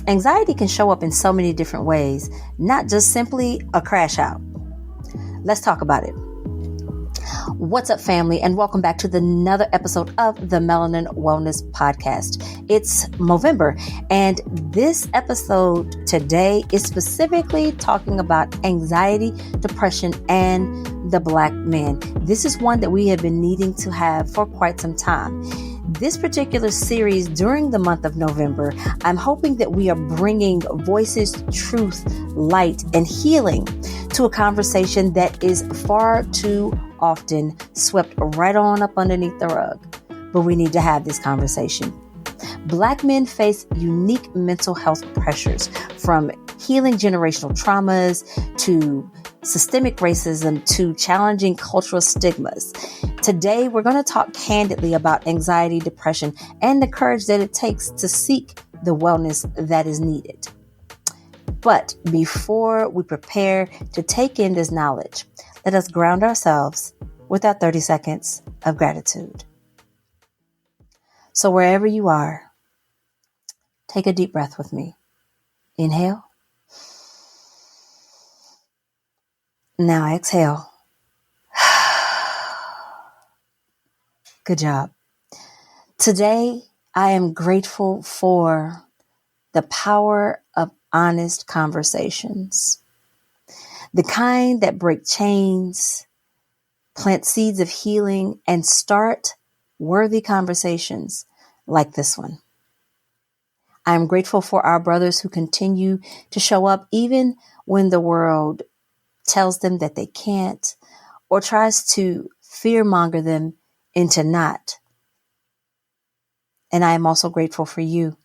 Anxiety can show up in so many different ways, not just simply a crash out. Let's talk about it. What's up, family, and welcome back to another episode of the Melanin Wellness Podcast. It's Movember, and this episode today is specifically talking about anxiety, depression, and the Black men. This is one that we have been needing to have for quite some time. This particular series during the month of November, I'm hoping that we are bringing voices, truth, light, and healing to a conversation that is far too often swept right on up underneath the rug. But we need to have this conversation. Black men face unique mental health pressures, from healing generational traumas to systemic racism to challenging cultural stigmas. Today, we're going to talk candidly about anxiety, depression, and the courage that it takes to seek the wellness that is needed. But before we prepare to take in this knowledge, let us ground ourselves with our 30 seconds of gratitude. So wherever you are, take a deep breath with me. Inhale. Now exhale. Good job. Today, I am grateful for the power of honest conversations. The kind that break chains, plant seeds of healing, and start worthy conversations like this one. I am grateful for our brothers who continue to show up even when the world tells them that they can't or tries to fearmonger them into not. And I am also grateful for you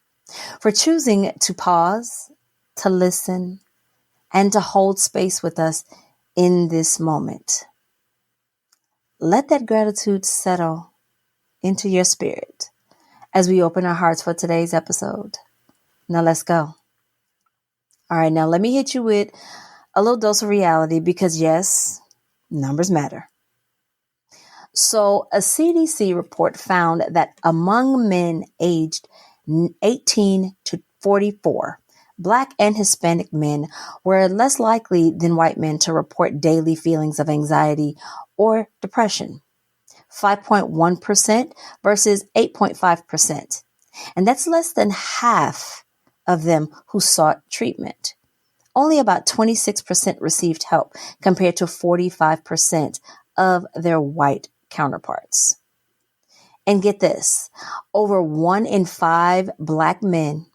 for choosing to pause, to listen, and to hold space with us in this moment. Let that gratitude settle into your spirit as we open our hearts for today's episode. Now let's go. All right, now let me hit you with a little dose of reality because yes, numbers matter. So a CDC report found that among men aged 18 to 44, Black and Hispanic men were less likely than white men to report daily feelings of anxiety or depression, 5.1% versus 8.5%. And that's less than half of them who sought treatment. Only about 26% received help compared to 45% of their white counterparts. And get this, over 1 in 5 Black men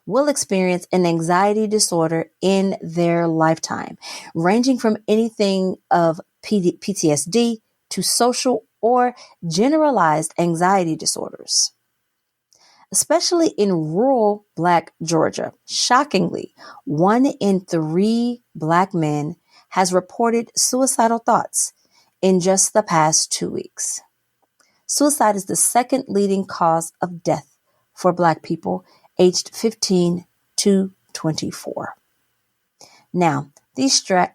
will experience an anxiety disorder in their lifetime, ranging from anything of PTSD to social or generalized anxiety disorders. Especially in rural Black Georgia, shockingly, 1 in 3 Black men has reported suicidal thoughts in just the past 2 weeks. Suicide is the second leading cause of death for Black people aged 15 to 24. Now, these stats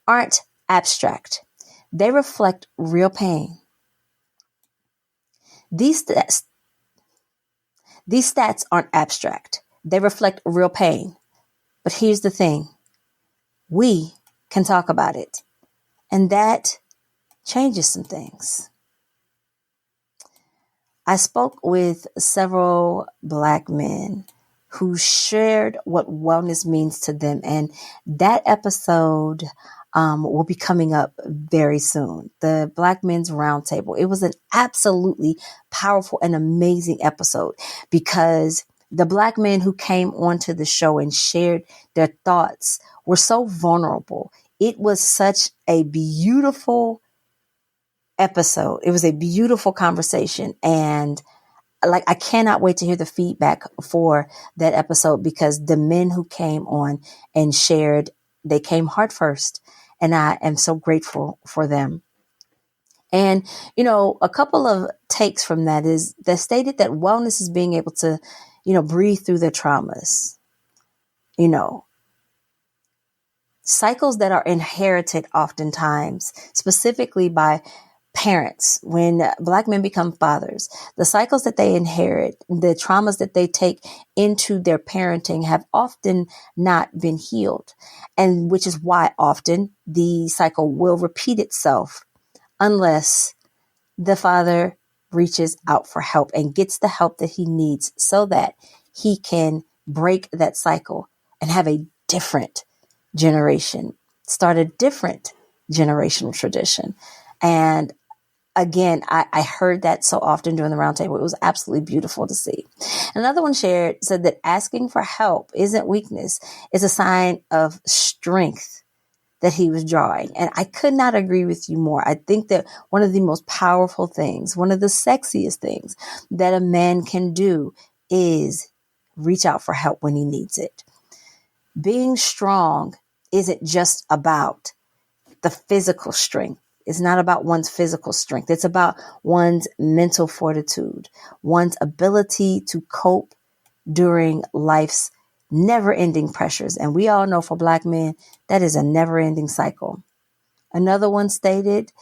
aren't abstract. They reflect real pain. These stats aren't abstract. They reflect real pain. But here's the thing. We can talk about it. And that changes some things. I spoke with several Black men who shared what wellness means to them. And that episode will be coming up very soon. The Black Men's Roundtable. It was an absolutely powerful and amazing episode because the Black men who came onto the show and shared their thoughts were so vulnerable. It was such a beautiful episode. It was a beautiful conversation. And I cannot wait to hear the feedback for that episode because the men who came on and shared, they came heart first. And I am so grateful for them. And, a couple of takes from that is that stated that wellness is being able to, breathe through their traumas, cycles that are inherited oftentimes, specifically by Parents, when Black men become fathers, the cycles that they inherit, the traumas that they take into their parenting have often not been healed. And which is why often the cycle will repeat itself unless the father reaches out for help and gets the help that he needs so that he can break that cycle and have a different generation, start a different generational tradition. And again, I heard that so often during the roundtable. It was absolutely beautiful to see. Another one said that asking for help isn't weakness. It's a sign of strength that he was drawing. And I could not agree with you more. I think that one of the most powerful things, one of the sexiest things that a man can do is reach out for help when he needs it. Being strong isn't just about the physical strength. It's not about one's physical strength. It's about one's mental fortitude, one's ability to cope during life's never-ending pressures. And we all know for Black men, that is a never-ending cycle. Another one stated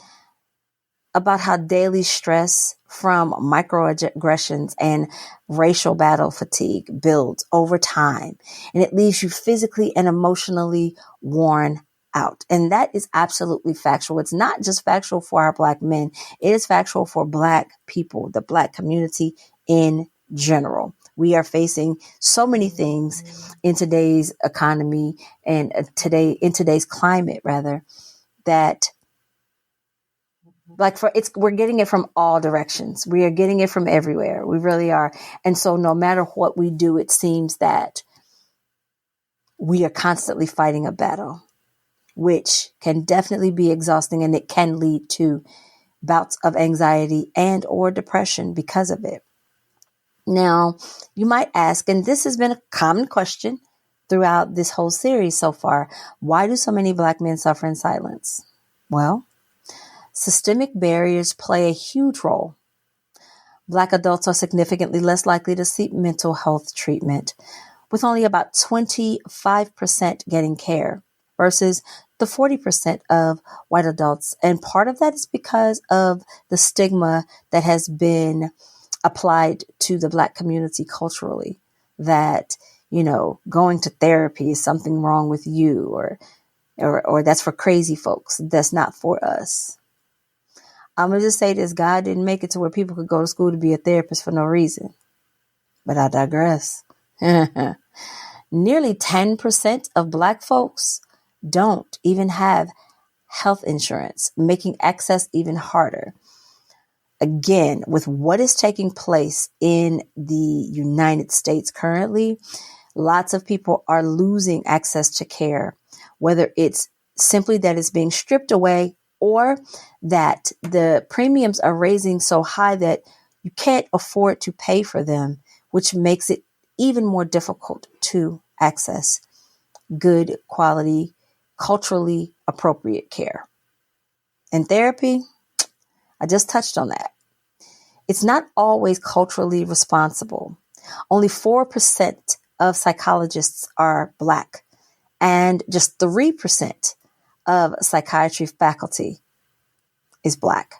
about how daily stress from microaggressions and racial battle fatigue builds over time, and it leaves you physically and emotionally worn out. And that is absolutely factual. It's not just factual for our Black men. It is factual for Black people, the Black community in general. We are facing so many things in today's economy and in today's climate, rather, that we're getting it from all directions. We are getting it from everywhere. We really are. And so no matter what we do, it seems that we are constantly fighting a battle, which can definitely be exhausting, and it can lead to bouts of anxiety and or depression because of it. Now, you might ask, and this has been a common question throughout this whole series so far, why do so many Black men suffer in silence? Well, systemic barriers play a huge role. Black adults are significantly less likely to seek mental health treatment, with only about 25% getting care versus the 40% of white adults. And part of that is because of the stigma that has been applied to the Black community culturally, that, going to therapy is something wrong with you, or that's for crazy folks. That's not for us. I'm going to just say this. God didn't make it to where people could go to school to be a therapist for no reason. But I digress. Nearly 10% of Black folks don't even have health insurance, making access even harder. Again, with what is taking place in the United States currently, lots of people are losing access to care, whether it's simply that it's being stripped away or that the premiums are raising so high that you can't afford to pay for them, which makes it even more difficult to access good quality, culturally appropriate care. And therapy, I just touched on that. It's not always culturally responsible. Only 4% of psychologists are Black, and just 3% of psychiatry faculty is Black.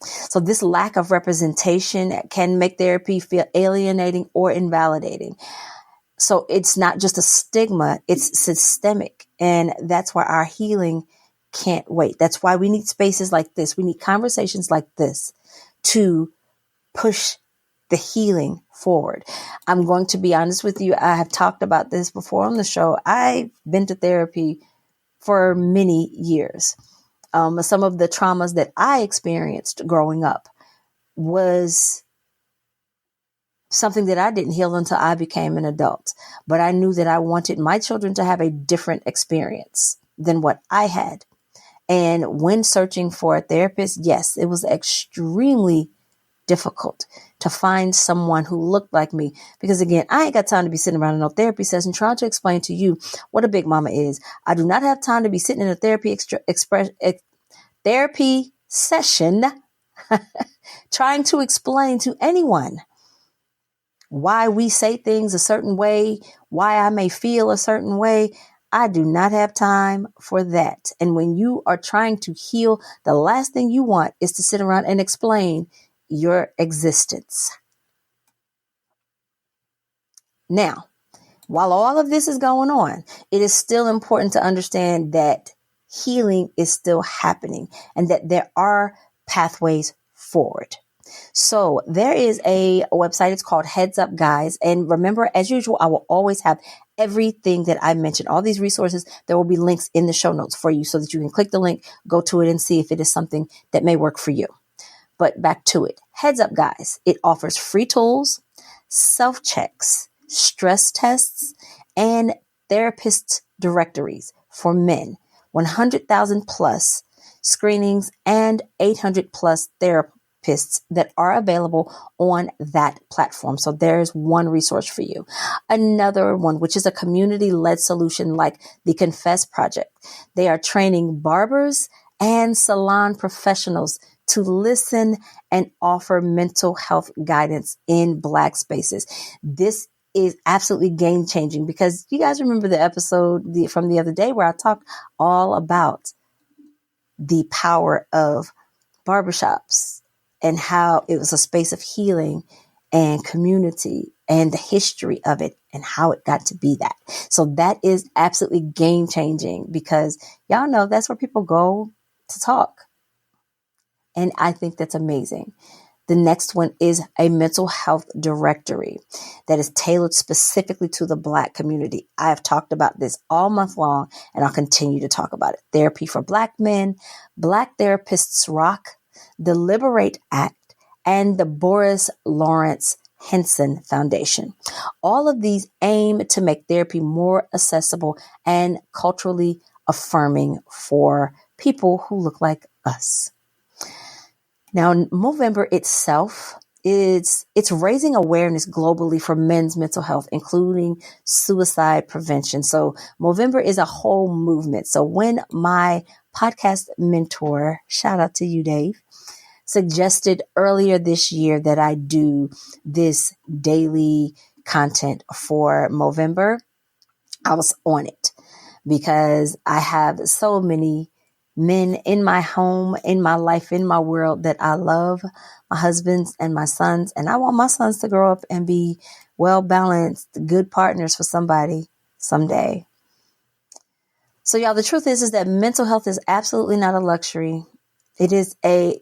So this lack of representation can make therapy feel alienating or invalidating. So it's not just a stigma, it's systemic. And that's why our healing can't wait. That's why we need spaces like this. We need conversations like this to push the healing forward. I'm going to be honest with you. I have talked about this before on the show. I've been to therapy for many years. Some of the traumas that I experienced growing up was something that I didn't heal until I became an adult. But I knew that I wanted my children to have a different experience than what I had. And when searching for a therapist, yes, it was extremely difficult to find someone who looked like me. Because again, I ain't got time to be sitting around in no therapy session trying to explain to you what a big mama is. I do not have time to be sitting in a therapy session trying to explain to anyone why we say things a certain way, why I may feel a certain way. I do not have time for that. And when you are trying to heal, the last thing you want is to sit around and explain your existence. Now, while all of this is going on, it is still important to understand that healing is still happening and that there are pathways forward. So there is a website. It's called Heads Up Guys. And remember, as usual, I will always have everything that I mentioned, all these resources. There will be links in the show notes for you so that you can click the link, go to it and see if it is something that may work for you. But back to it. Heads Up Guys. It offers free tools, self-checks, stress tests, and therapist directories for men, 100,000 plus screenings, and 800 plus therapists that are available on that platform. So there's one resource for you. Another one, which is a community-led solution like the Confess Project. They are training barbers and salon professionals to listen and offer mental health guidance in Black spaces. This is absolutely game changing because you guys remember the episode from the other day where I talked all about the power of barbershops and how it was a space of healing and community and the history of it and how it got to be that. So that is absolutely game changing because y'all know that's where people go to talk. And I think that's amazing. The next one is a mental health directory that is tailored specifically to the Black community. I have talked about this all month long, and I'll continue to talk about it. Therapy for Black men, Black Therapists Rock, the Liberate Act, and the Boris Lawrence Henson Foundation. All of these aim to make therapy more accessible and culturally affirming for people who look like us. Now, Movember itself it's raising awareness globally for men's mental health, including suicide prevention. So Movember is a whole movement. So when my podcast mentor, shout out to you, Dave, suggested earlier this year that I do this daily content for Movember, I was on it because I have so many men in my home, in my life, in my world that I love, my husbands and my sons. And I want my sons to grow up and be well-balanced, good partners for somebody someday. So y'all, the truth is that mental health is absolutely not a luxury. It is a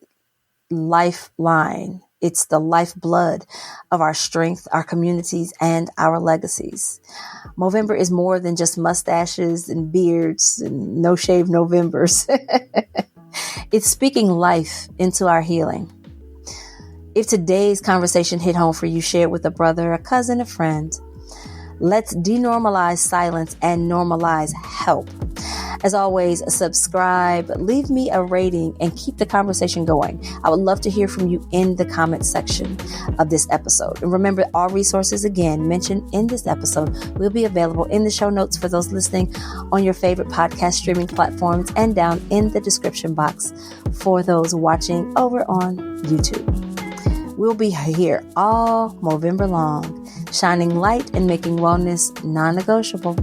lifeline. It's the lifeblood of our strength, our communities, and our legacies. Movember is more than just mustaches and beards and no shave Novembers. It's speaking life into our healing. If today's conversation hit home for you, share it with a brother, a cousin, a friend. Let's denormalize silence and normalize help. As always, subscribe, leave me a rating, and keep the conversation going. I would love to hear from you in the comment section of this episode. And remember, all resources, again, mentioned in this episode will be available in the show notes for those listening on your favorite podcast streaming platforms and down in the description box for those watching over on YouTube. We'll be here all Movember long, shining light and making wellness non-negotiable.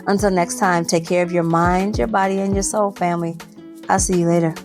Until next time, take care of your mind, your body, and your soul, family. I'll see you later.